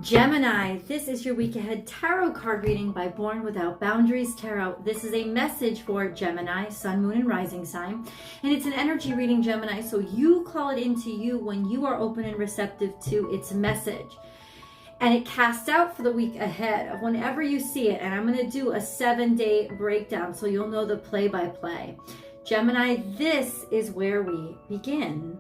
Gemini, this is your week ahead tarot card reading by Born Without Boundaries Tarot. This is a message for Gemini, Sun, Moon, and Rising sign. And it's an energy reading, Gemini, so you call it into you when you are open and receptive to its message. And it casts out for the week ahead of whenever you see it. And I'm going to do a 7-day breakdown so you'll know the play-by-play. Gemini, this is where we begin.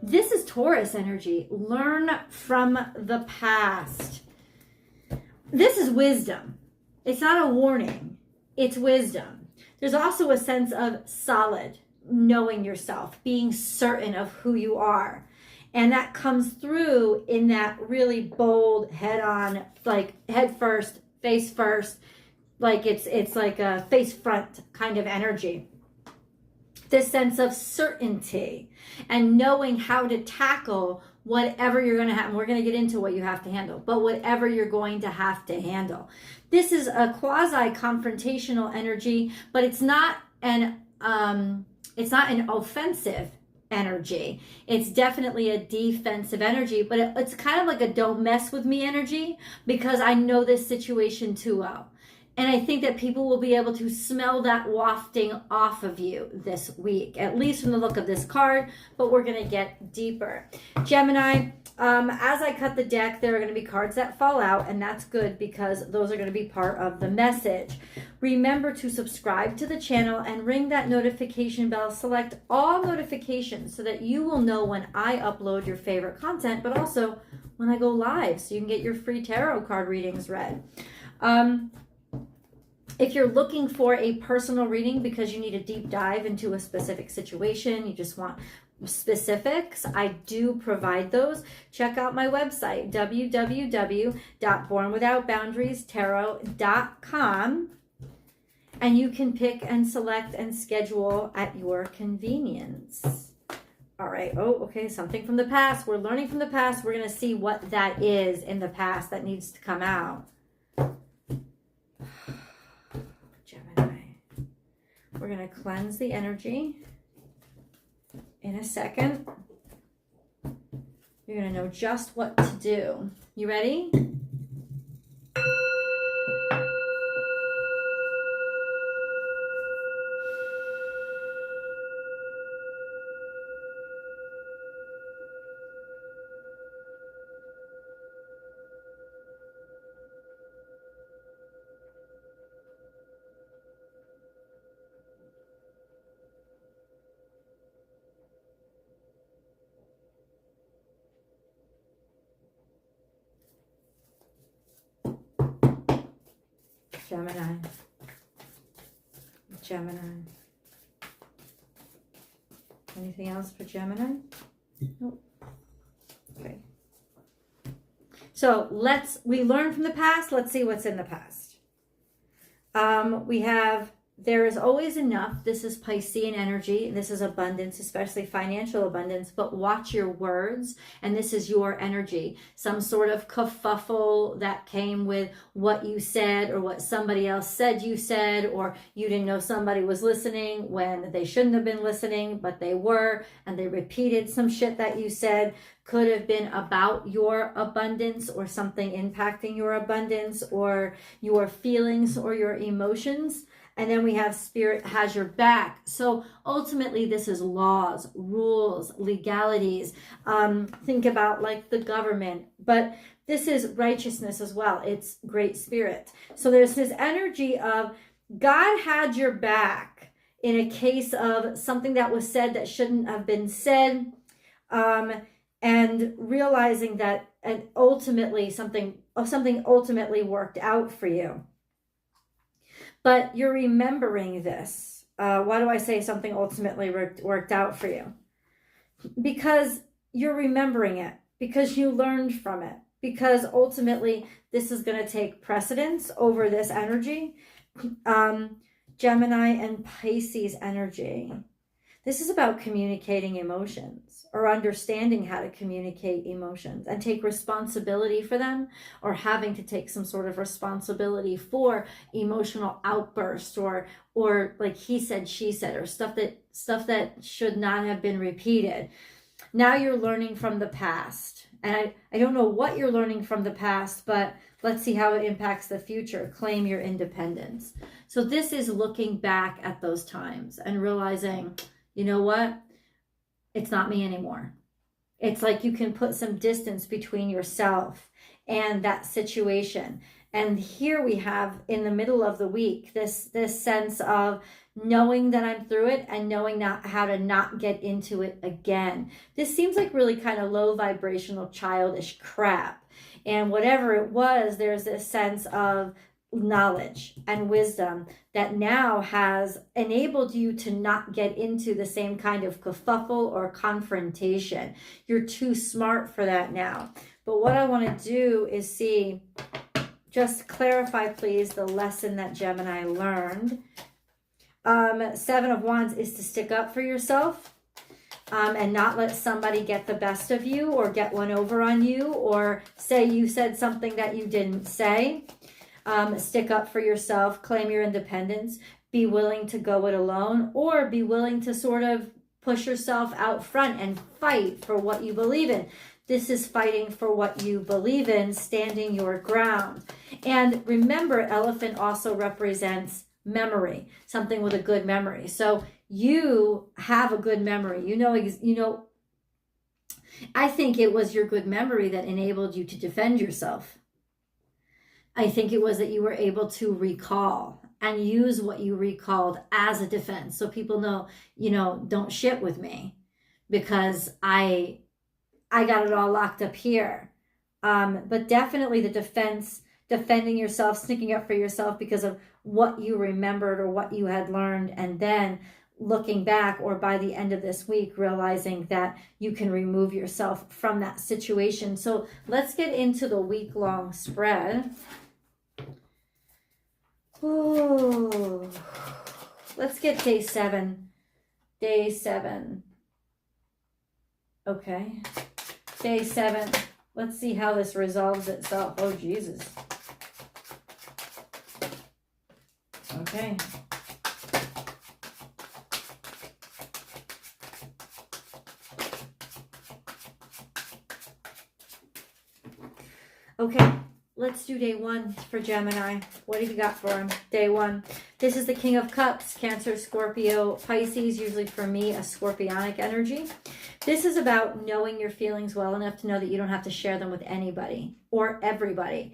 This is Taurus energy. Learn from the past. This is wisdom. It's not a warning. It's wisdom. There's also a sense of solid, knowing yourself, being certain of who you are. And that comes through in that really bold, head-on, like head first, face first, like it's like a face front kind of energy. This sense of certainty and knowing how to tackle whatever you're going to have. And we're going to get into what you have to handle, but whatever you're going to have to handle. This is a quasi-confrontational energy, but it's not an offensive energy. It's definitely a defensive energy, but it's kind of like a don't mess with me energy because I know this situation too well. And I think that people will be able to smell that wafting off of you this week, at least from the look of this card, but we're going to get deeper. Gemini, as I cut the deck, there are going to be cards that fall out, and that's good because those are going to be part of the message. Remember to subscribe to the channel and ring that notification bell. Select all notifications so that you will know when I upload your favorite content, but also when I go live so you can get your free tarot card readings read. If you're looking for a personal reading because you need a deep dive into a specific situation, you just want specifics, I do provide those. Check out my website, www.bornwithoutboundariestarot.com, and you can pick and select and schedule at your convenience. All right. Oh, okay. Something from the past. We're learning from the past. We're going to see what that is in the past that needs to come out. We're going to cleanse the energy in a second. You're going to know just what to do. You ready? Gemini. Gemini. Anything else for Gemini? Nope. Okay. So we learn from the past. Let's see what's in the past. We have, there is always enough. This is Piscean energy. This is abundance, especially financial abundance, but watch your words. And this is your energy. Some sort of kerfuffle that came with what you said or what somebody else said you said, or you didn't know somebody was listening when they shouldn't have been listening, but they were, and they repeated some shit that you said. Could have been about your abundance or something impacting your abundance or your feelings or your emotions. And then we have Spirit has your back. So ultimately, this is laws, rules, legalities. Think about like the government, but this is righteousness as well. It's Great Spirit. So there's this energy of God had your back in a case of something that was said that shouldn't have been said, and realizing that ultimately something ultimately worked out for you. But you're remembering this. Why do I say something ultimately worked out for you? Because you're remembering it, because you learned from it, because ultimately this is going to take precedence over this energy. Gemini and Pisces energy. This is about communicating emotions or understanding how to communicate emotions and take responsibility for them, or having to take some sort of responsibility for emotional outbursts or like he said, she said, or stuff that should not have been repeated. Now you're learning from the past. And I don't know what you're learning from the past, but let's see how it impacts the future. Claim your independence. So this is looking back at those times and realizing, you know what? It's not me anymore. It's like you can put some distance between yourself and that situation. And here we have, in the middle of the week, this sense of knowing that I'm through it and knowing not how to not get into it again. This seems like really kind of low vibrational, childish crap. And whatever it was, there's this sense of knowledge and wisdom that now has enabled you to not get into the same kind of kerfuffle or confrontation. You're too smart for that now. But what I want to do is see, just clarify, please, the lesson that Gemini learned. 7 of Wands is to stick up for yourself and not let somebody get the best of you or get one over on you or say you said something that you didn't say. Stick up for yourself, claim your independence, be willing to go it alone, or be willing to sort of push yourself out front and fight for what you believe in. This is fighting for what you believe in, standing your ground. And remember, elephant also represents memory, something with a good memory. So you have a good memory. You know, I think it was your good memory that enabled you to defend yourself. I think it was that you were able to recall and use what you recalled as a defense. So people know, don't shit with me because I got it all locked up here. But definitely the defense, defending yourself, sticking up for yourself because of what you remembered or what you had learned, and then looking back, or by the end of this week, realizing that you can remove yourself from that situation. So let's get into the week-long spread. Ooh. Let's get day 7. Day 7. Okay. Day 7. Let's see how this resolves itself. Oh, Jesus. Okay. Okay, let's do day 1 for Gemini. What have you got for him? Day 1. This is the King of Cups, Cancer, Scorpio, Pisces, usually for me, a scorpionic energy. This is about knowing your feelings well enough to know that you don't have to share them with anybody or everybody.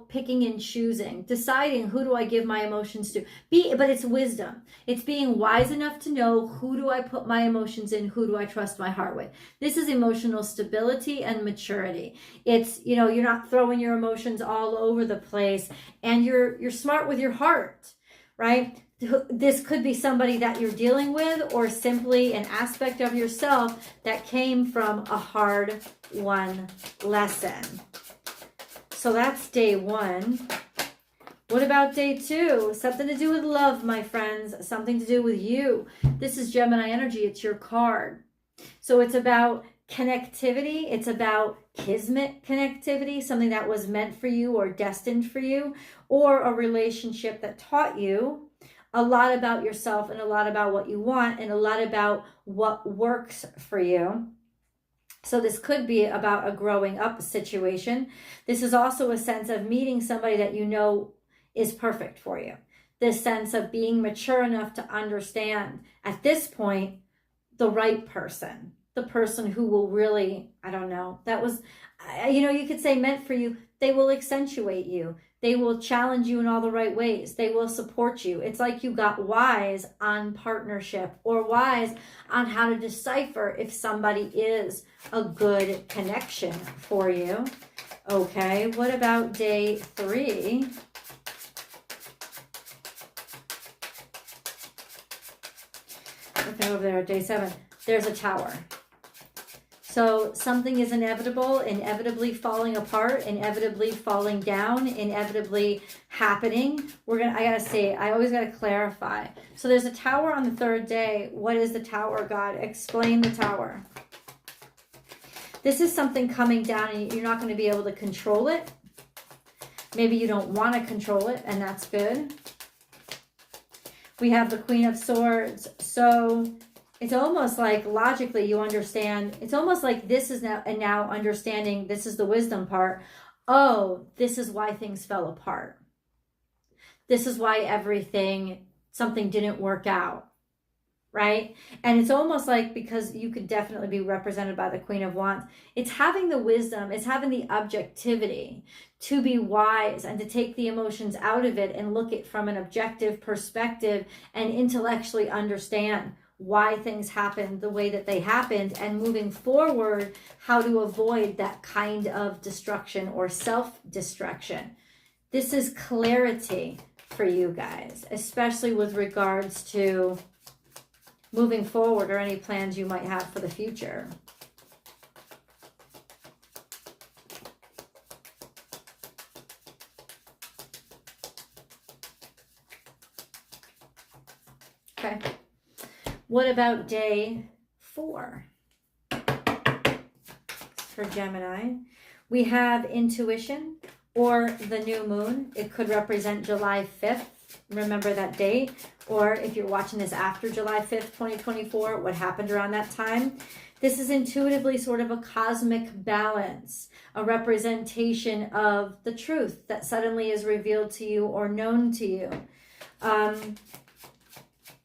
Picking and choosing, deciding who do I give my emotions to. But it's wisdom. It's being wise enough to know who do I put my emotions in, who do I trust my heart with. This is emotional stability and maturity. It's, you're not throwing your emotions all over the place, and you're smart with your heart, right? This could be somebody that you're dealing with, or simply an aspect of yourself that came from a hard-won lesson. So that's day 1. What about day 2? Something to do with love, my friends. Something to do with you. This is Gemini energy. It's your card. So it's about connectivity. It's about kismet connectivity, something that was meant for you or destined for you, or a relationship that taught you a lot about yourself and a lot about what you want and a lot about what works for you. So this could be about a growing up situation. This is also a sense of meeting somebody that you know is perfect for you. This sense of being mature enough to understand at this point the right person, the person who will really, that was, you could say meant for you. They will accentuate you. They will challenge you in all the right ways. They will support you. It's like you got wise on partnership, or wise on how to decipher if somebody is a good connection for you. Okay, what about day 3? Okay, over there, day 7. There's a tower. So something is inevitable, inevitably falling apart, inevitably falling down, inevitably happening. I gotta say, I always gotta clarify. So there's a tower on the third day. What is the tower, God? Explain the tower. This is something coming down and you're not going to be able to control it. Maybe you don't want to control it, and that's good. We have the Queen of Swords. So it's almost like logically you understand. It's almost like this is now understanding. This is the wisdom part. Oh, this is why things fell apart. This is why something didn't work out. Right? And it's almost like, because you could definitely be represented by the Queen of Wands, it's having the wisdom, it's having the objectivity to be wise and to take the emotions out of it and look at from an objective perspective and intellectually understand why things happened the way that they happened, and moving forward, how to avoid that kind of destruction or self-destruction. This is clarity for you guys, especially with regards to moving forward or any plans you might have for the future. Okay. What about day 4 for Gemini? We have intuition or the new moon. It could represent July 5th. Remember that date. Or if you're watching this after July 5th, 2024, what happened around that time. This is intuitively sort of a cosmic balance, a representation of the truth that suddenly is revealed to you or known to you.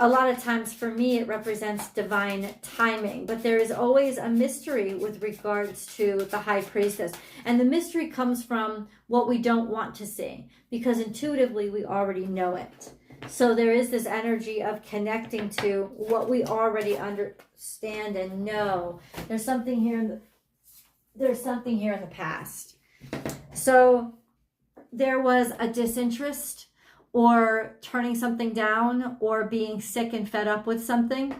A lot of times for me, it represents divine timing, but there is always a mystery with regards to the High Priestess. And the mystery comes from what we don't want to see, because intuitively we already know it. So there is this energy of connecting to what we already understand and know. There's something here in the past. So there was a disinterest, or turning something down, or being sick and fed up with something.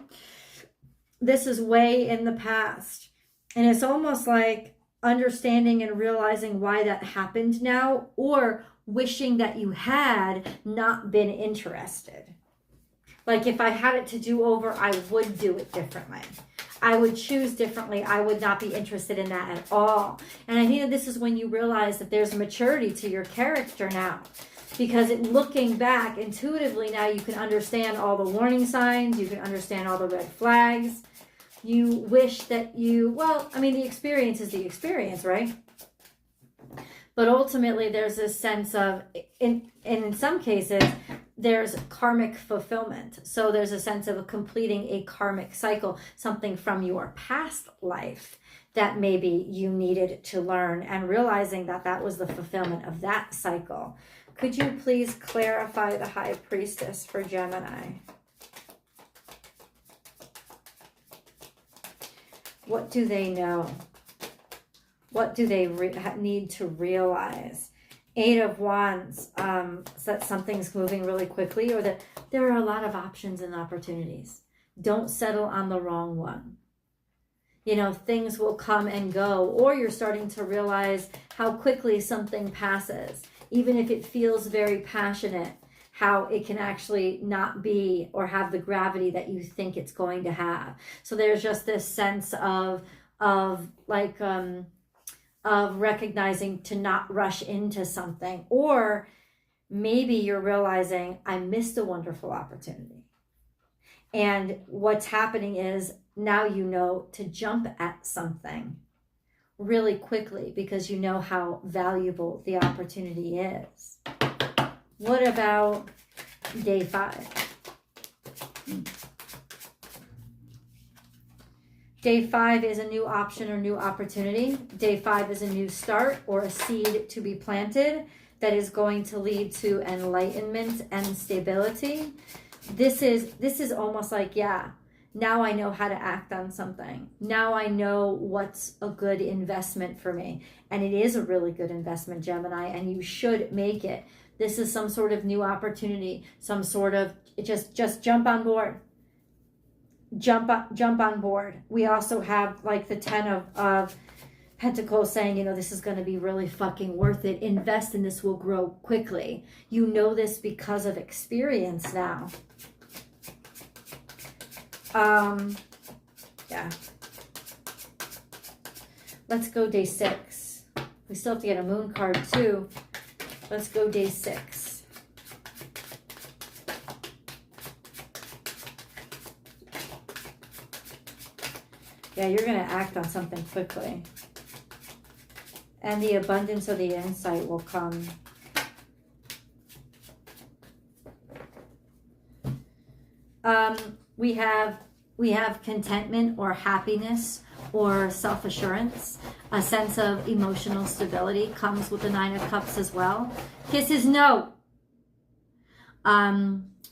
This is way in the past. And it's almost like understanding and realizing why that happened now, or wishing that you had not been interested. Like, if I had it to do over, I would do it differently. I would choose differently. I would not be interested in that at all. And I think that this is when you realize that there's maturity to your character now. Because looking back intuitively now, you can understand all the warning signs. You can understand all the red flags. You wish that the experience is the experience, right? But ultimately, there's this sense of, in some cases, there's karmic fulfillment. So there's a sense of completing a karmic cycle, something from your past life that maybe you needed to learn, and realizing that that was the fulfillment of that cycle. Could you please clarify the High Priestess for Gemini? What do they know? What do they need to realize? 8 of Wands, so that something's moving really quickly, or that there are a lot of options and opportunities. Don't settle on the wrong one. Things will come and go, or you're starting to realize how quickly something passes. Even if it feels very passionate, how it can actually not be or have the gravity that you think it's going to have. So there's just this sense of recognizing to not rush into something. Or maybe you're realizing, I missed a wonderful opportunity. And what's happening is now you know to jump at something really quickly, because you know how valuable the opportunity is. What about day 5? Day 5 is a new option or new opportunity. Day 5 is a new start or a seed to be planted that is going to lead to enlightenment and stability. This is almost like, now I know how to act on something. Now I know what's a good investment for me. And it is a really good investment, Gemini, and you should make it. This is some sort of new opportunity, some sort of, just jump on board. jump on board. We also have like the 10 of Pentacles saying, you know, this is going to be really fucking worth it. Invest in this, will grow quickly. You know this because of experience now. Yeah. Let's go day 6. We still have to get a moon card too. Let's go day 6. Yeah, you're going to act on something quickly. And the abundance of the insight will come. We have contentment or happiness or self-assurance. A sense of emotional stability comes with the 9 of Cups as well. Kisses, no.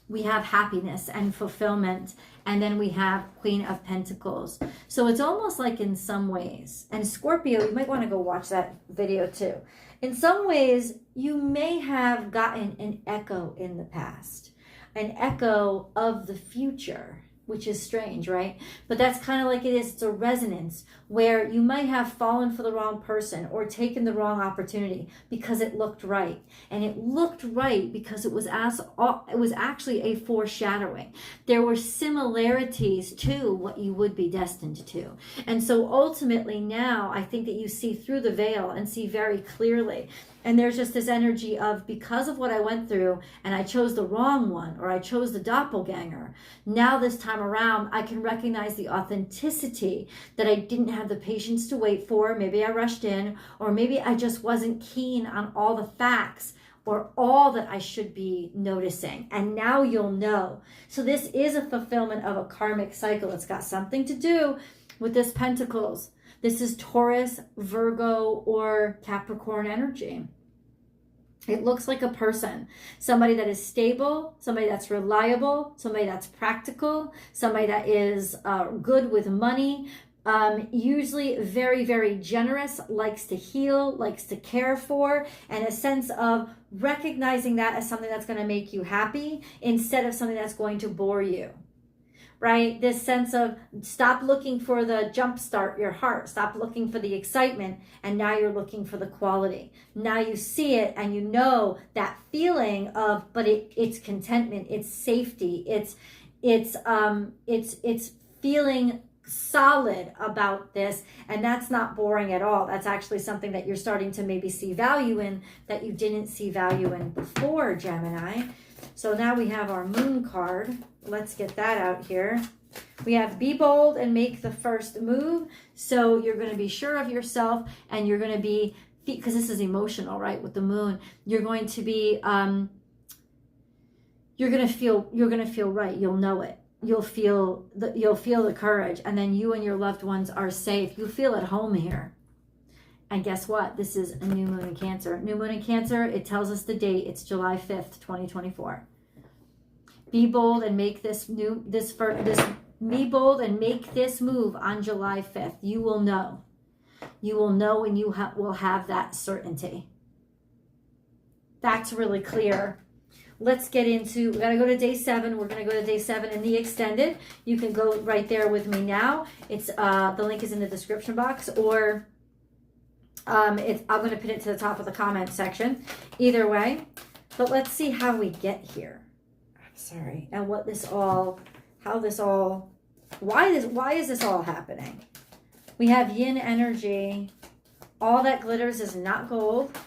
We have happiness and fulfillment. And then we have Queen of Pentacles. So it's almost like in some ways, and Scorpio, you might want to go watch that video too. In some ways, you may have gotten an echo in the past, an echo of the future, which is strange, right? But that's kind of like it is. It's a resonance where you might have fallen for the wrong person or taken the wrong opportunity because it looked right. And it looked right because it was actually a foreshadowing. There were similarities to what you would be destined to. And so ultimately now I think that you see through the veil and see very clearly. And there's just this energy of, because of what I went through and I chose the wrong one, or I chose the doppelganger, now this time around I can recognize the authenticity that I didn't have the patience to wait for. Maybe I rushed in, or maybe I just wasn't keen on all the facts or all that I should be noticing. And now you'll know. So this is a fulfillment of a karmic cycle. It's got something to do with this Pentacles. This is Taurus, Virgo, or Capricorn energy. It looks like a person, somebody that is stable, somebody that's reliable, somebody that's practical, somebody that is good with money, usually very, very generous, likes to heal, likes to care for, and a sense of recognizing that as something that's going to make you happy instead of something that's going to bore you. Right? This sense of stop looking for the jumpstart your heart. Stop looking for the excitement. And now you're looking for the quality. Now you see it and you know that feeling of, but it's contentment. It's safety. It's feeling solid about this. And that's not boring at all. That's actually something that you're starting to maybe see value in that you didn't see value in before, Gemini. So now we have our moon card. Let's get that out here. We have be bold and make the first move. So you're going to be sure of yourself, and you're going to be, because this is emotional, right? With the moon, you're going to be, you're going to feel right. You'll know it. You'll feel the courage, and then you and your loved ones are safe. You feel at home here. And guess what? This is a new moon in Cancer. New moon in Cancer, it tells us the date. It's July 5th, 2024. Be bold and make be bold and make this move on July 5th. You will know. You will know, and you will have that certainty. That's really clear. Let's get into, we're going to go to day 7. We're going to go to day 7 in the extended. You can go right there with me now. It's the link is in the description box, or I'm going to pin it to the top of the comment section. Either way, but let's see how we get here. Sorry. And what this all, how this all, why is this all happening? We have yin energy. All that glitters is not gold.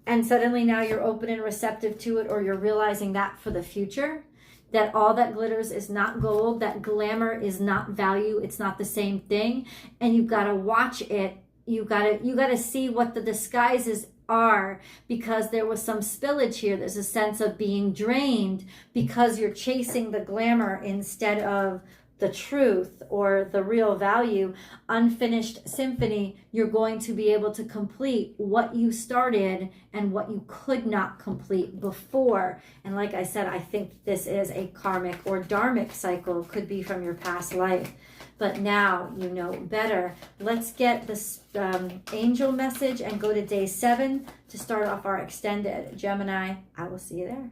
And suddenly now you're open and receptive to it, or you're realizing that for the future, that all that glitters is not gold, that glamour is not value, it's not the same thing. And you've got to watch it. You got to see what the disguises are, because there was some spillage here. There's a sense of being drained because you're chasing the glamour instead of the truth or the real value. Unfinished symphony, you're going to be able to complete what you started and what you could not complete before. And like I said, I think this is a karmic or dharmic cycle, could be from your past life. But now you know better. Let's get this angel message and go to day 7 to start off our extended. Gemini, I will see you there.